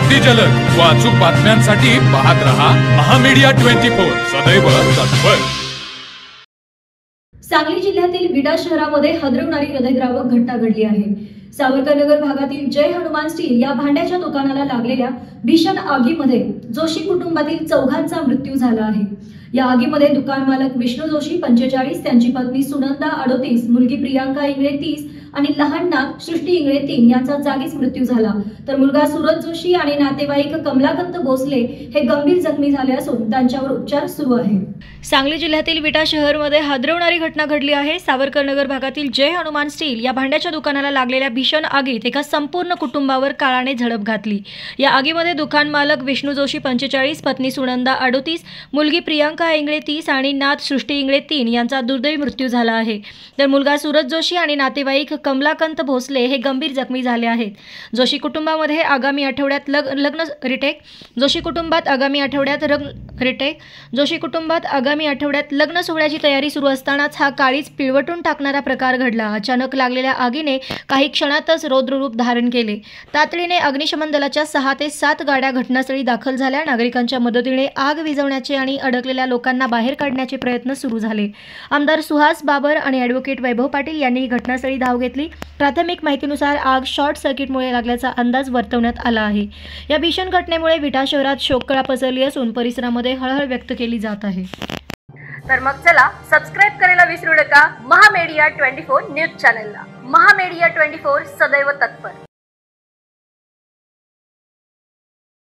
अगदी जलद व अचूक बातम्यांसाठी पाहत रहा महामीडिया 24 सदैव तत्पर। सांगली जिल्ह्यातील विडा शहरामध्ये हादरवणारी हृदयद्रावक घटना घडली आहे। सावरकरनगर भागातील जय हनुमान स्टील या भांड्याच्या दुकानाला लागलेल्या भीषण आगीमध्ये जोशी कुटुंबातील चौघांचा मृत्यू झाला आहे। या आगीमध्ये दुकान मालक विष्णू जोशी 45, त्यांची पत्नी सुनंदा 38, मुलगी प्रियांका इंगळे 30 आणि लहान नात सृष्टी इंगळे 3 यांचा जागीच मृत्यू झाला, तर मुलगा सूरज जोशी आणि नातेवाईक कमलाकांत भोसले हे गंभीर जखमी झाले असून त्यांच्यावर उपचार सुरू आहे। सांगली जिल्ह्यातील विटा शहरामध्ये हादरवणारी घटना घडली आहे। सावरकरनगर भागातील जय हनुमान स्टील या भांड्याच्या दुकानाला लागलेल्या भीषण आगीत एका संपूर्ण कुटुंबावर काळाने झडप घातली। या आगीमध्ये दुकान मालक विष्णू जोशी 45, पत्नी सुनंदा 38, मुलगी प्रियांका इंगळे 30 आणि नात सृष्टी इंगळे 3 यांचा दुर्दैवी मृत्यू झाला आहे, तर मुलगा सूरज जोशी आणि नातेवाईक कमलाकांत भोसले हे गंभीर जखमी झाले आहेत। जोशी कुटुंबामध्ये आगामी आठवड्यात लग्न सोहळ्याची तयारी सुरू असतानाच हा काळीच पिळवटून टाकणारा प्रकार घडला। अचानक लागलेल्या आगीने काही क्षणातच रौद्ररूप धारण केले। तातडीने अग्निशमन दलाच्या 6 ते 7 गाड्या घटनास्थळी दाखल झाल्या। नागरिकांच्या मदतीने आग विझवण्याचे आणि अडकलेल्या लोकांना बाहेर काढण्याचे प्रयत्न सुरू झाले। आमदार सुहास बाबर आणि ॲडव्होकेट वैभव पाटील यांनी घटनास्थळी धाव घेतली। प्राथमिक माहितीनुसार आग शॉर्ट सर्किटमुळे लागल्याचा अंदाज वर्तवण्यात आला आहे। या भीषण घटनेमुळे विटा शहरात शोककळा पसरली असून परिसरामध्ये हळहळ व्यक्त केली जात आहे। तर मग चला सबस्क्राइब करायला विसरू नका महामीडिया 24 न्यूज चॅनलला। महामीडिया 24 सदैव तत्पर।